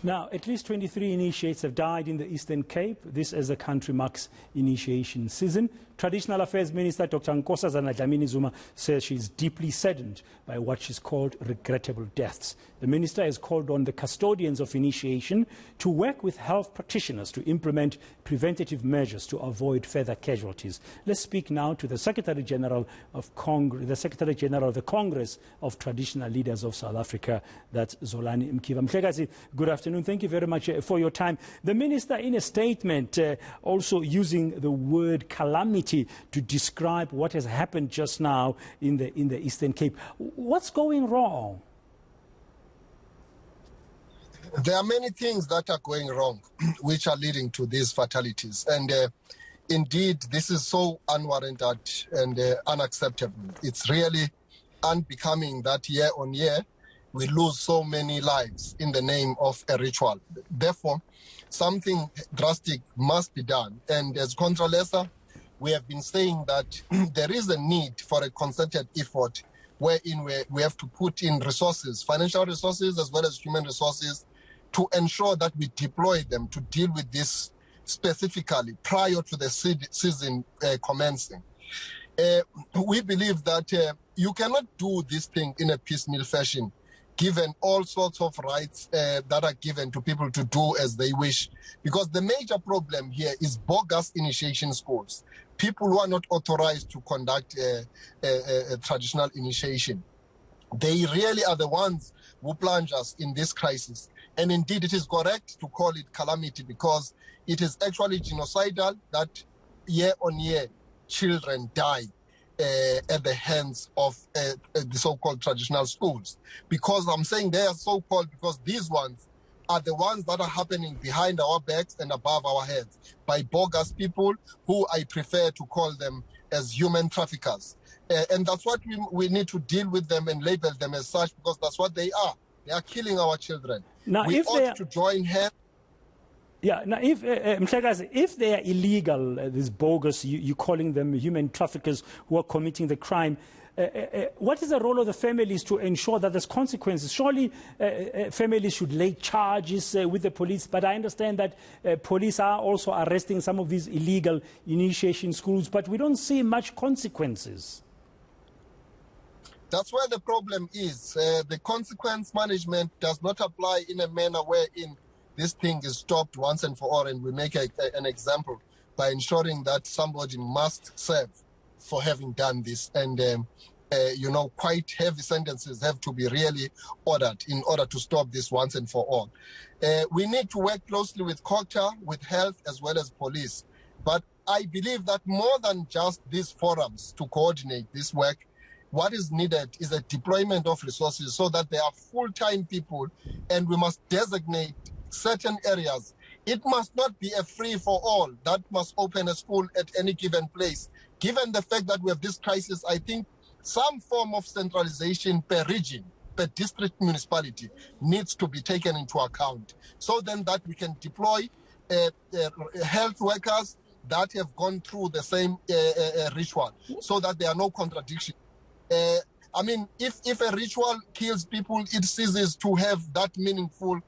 Now, at least 23 initiates have died in the Eastern Cape. This as the country marks initiation season. Traditional Affairs Minister Dr. Nkosazana Dlamini Zuma says she is deeply saddened by what she's called regrettable deaths. The minister has called on the custodians of initiation to work with health practitioners to implement preventative measures to avoid further casualties. Let's speak now to the Secretary General of the Congress of Traditional Leaders of South Africa, that's Zolani Mkiva. Good afternoon. Thank you very much for your time. The minister, in a statement, also using the word calamity to describe what has happened just now in the Eastern Cape. What's going wrong? There are many things that are going wrong which are leading to these fatalities. And indeed, this is so unwarranted and unacceptable. It's really unbecoming that year on year we lose so many lives in the name of a ritual. Therefore, something drastic must be done. And as Contralesa, we have been saying that there is a need for a concerted effort wherein we have to put in resources, financial resources as well as human resources, to ensure that we deploy them to deal with this specifically prior to the season commencing. We believe that you cannot do this thing in a piecemeal fashion, given all sorts of rights that are given to people to do as they wish. Because the major problem here is bogus initiation schools, people who are not authorized to conduct a traditional initiation. They really are the ones who plunge us in this crisis. And indeed, it is correct to call it calamity because it is actually genocidal that year on year children die at the hands of the so-called traditional schools. Because I'm saying they are so-called because these ones are the ones that are happening behind our backs and above our heads by bogus people who I prefer to call them as human traffickers. And that's what we need to deal with them and label them as such because that's what they are. They are killing our children. Now, we ought to join hands. Yeah, now if they are illegal, these bogus, you're calling them human traffickers who are committing the crime, what is the role of the families to ensure that there's consequences? Surely families should lay charges with the police, but I understand that police are also arresting some of these illegal initiation schools, but we don't see much consequences. That's where the problem is. The consequence management does not apply in a manner wherein this thing is stopped once and for all, and we make an example by ensuring that somebody must serve for having done this. And, quite heavy sentences have to be really ordered in order to stop this once and for all. We need to work closely with COCTA, with health, as well as police. But I believe that more than just these forums to coordinate this work, what is needed is a deployment of resources so that there are full-time people, and we must designate certain areas. It must not be a free-for-all that must open a school at any given place. Given the fact that we have this crisis, I think some form of centralization per region, per district municipality needs to be taken into account so then that we can deploy health workers that have gone through the same ritual so that there are no contradictions. If a ritual kills people, it ceases to have that meaningful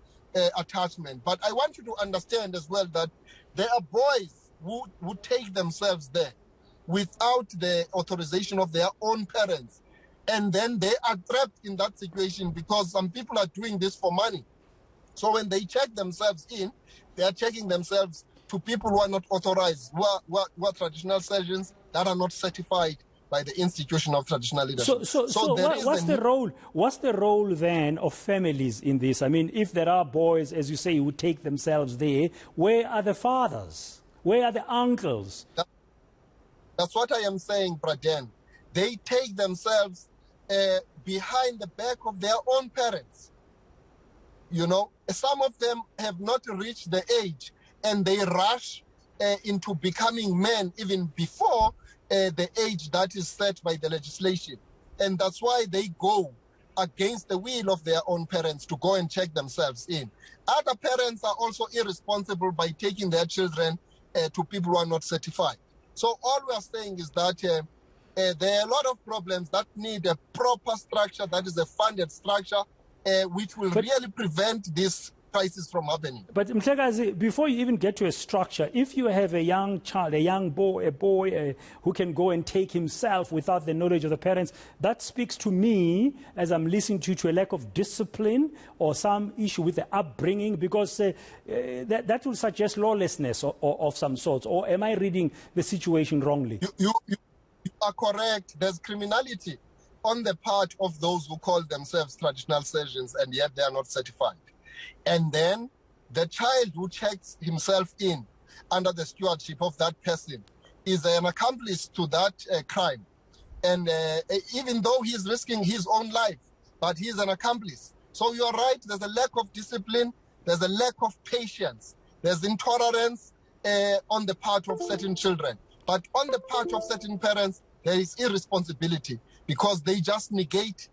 attachment. But I want you to understand as well that there are boys who take themselves there without the authorization of their own parents. And then they are trapped in that situation because some people are doing this for money. So when they check themselves in, they are checking themselves to people who are not authorized, who are traditional surgeons that are not certified by the institution of traditional leadership. So what's the role then of families in this? I mean, if there are boys, as you say, who take themselves there, where are the fathers? Where are the uncles? That's what I am saying, Braden. They take themselves behind the back of their own parents. Some of them have not reached the age, and they rush into becoming men even before the age that is set by the legislation. And that's why they go against the will of their own parents to go and check themselves in. Other parents are also irresponsible by taking their children to people who are not certified. So all we are saying is that there are a lot of problems that need a proper structure, that is a funded structure, which will really prevent this crisis from happening. But Mhlekazi, before you even get to a structure, if you have a young child, a young boy, who can go and take himself without the knowledge of the parents, that speaks to me, as I'm listening to a lack of discipline or some issue with the upbringing, because that will suggest lawlessness of some sort. Or am I reading the situation wrongly? You are correct. There's criminality on the part of those who call themselves traditional surgeons and yet they are not certified. And then the child who checks himself in under the stewardship of that person is an accomplice to that crime. And even though he is risking his own life, but he is an accomplice. So you're right, there's a lack of discipline, there's a lack of patience, there's intolerance on the part of certain children. But on the part of certain parents, there is irresponsibility because they just negate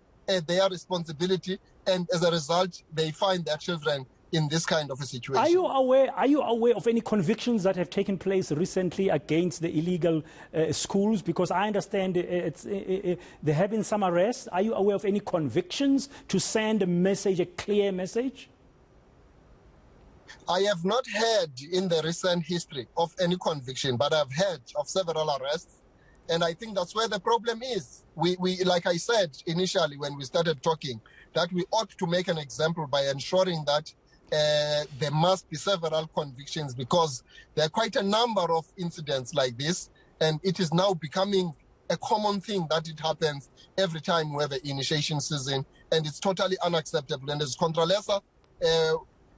their responsibility, and as a result, they find their children in this kind of a situation. Are you aware of any convictions that have taken place recently against the illegal schools? Because I understand there have been some arrests. Are you aware of any convictions to send a message, a clear message? I have not heard in the recent history of any conviction, but I've heard of several arrests. And I think that's where the problem is. We, like I said initially when we started talking, that we ought to make an example by ensuring that there must be several convictions, because there are quite a number of incidents like this, and it is now becoming a common thing that it happens every time we have an initiation season, and it's totally unacceptable. And as Contralesa,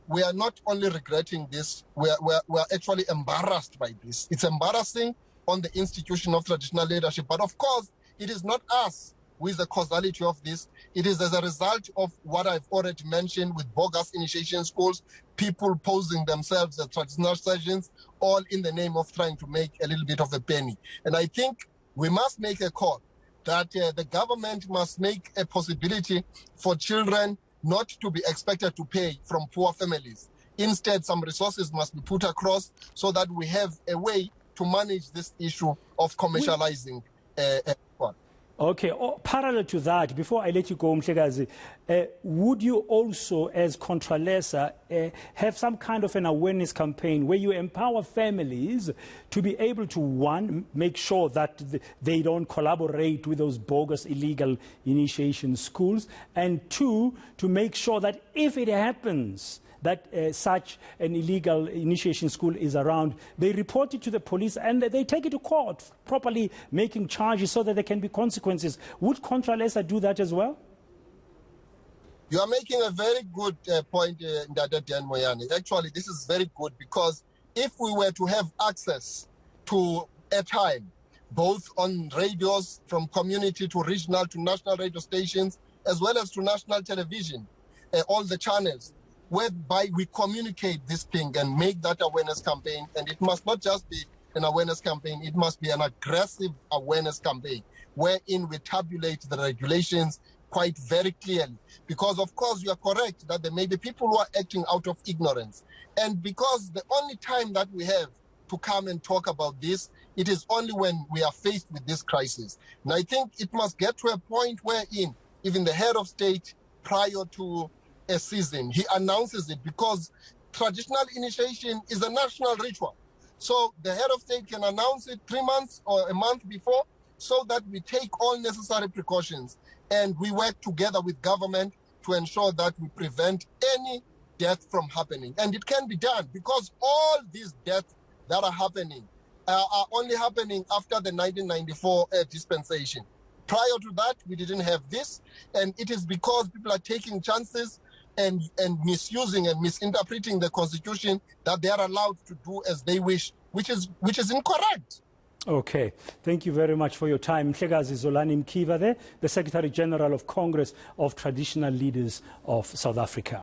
we are not only regretting this, we are actually embarrassed by this. It's embarrassing on the institution of traditional leadership. But of course, it is not us who is the causality of this. It is as a result of what I've already mentioned with bogus initiation schools, people posing themselves as traditional surgeons, all in the name of trying to make a little bit of a penny. And I think we must make a call that the government must make a possibility for children not to be expected to pay from poor families. Instead, some resources must be put across so that we have a way to manage this issue of commercializing. Okay, parallel to that, before I let you go, Mhlekazi, would you also, as Contralesa, have some kind of an awareness campaign where you empower families to be able to, one, make sure that they don't collaborate with those bogus illegal initiation schools, and two, to make sure that if it happens that such an illegal initiation school is around, they report it to the police and they take it to court, properly making charges so that there can be consequences. Would Contralesa do that as well? You are making a very good point, Ndada Dan Moyane. Actually, this is very good, because if we were to have access to airtime, both on radios from community to regional to national radio stations, as well as to national television, all the channels, whereby we communicate this thing and make that awareness campaign. And it must not just be an awareness campaign, it must be an aggressive awareness campaign, wherein we tabulate the regulations quite very clearly. Because of course you are correct that there may be people who are acting out of ignorance. And because the only time that we have to come and talk about this, it is only when we are faced with this crisis. And I think it must get to a point wherein even the head of state, prior to a season, he announces it, because traditional initiation is a national ritual. So the head of state can announce it 3 months or a month before, so that we take all necessary precautions and we work together with government to ensure that we prevent any death from happening. And it can be done, because all these deaths that are happening are only happening after the 1994 dispensation. Prior to that, we didn't have this, and it is because people are taking chances and misusing and misinterpreting the Constitution that they are allowed to do as they wish, which is incorrect. Okay, thank you very much for your time. Nkosazana Zolani Mkiva there, the Secretary General of Congress of Traditional Leaders of South Africa.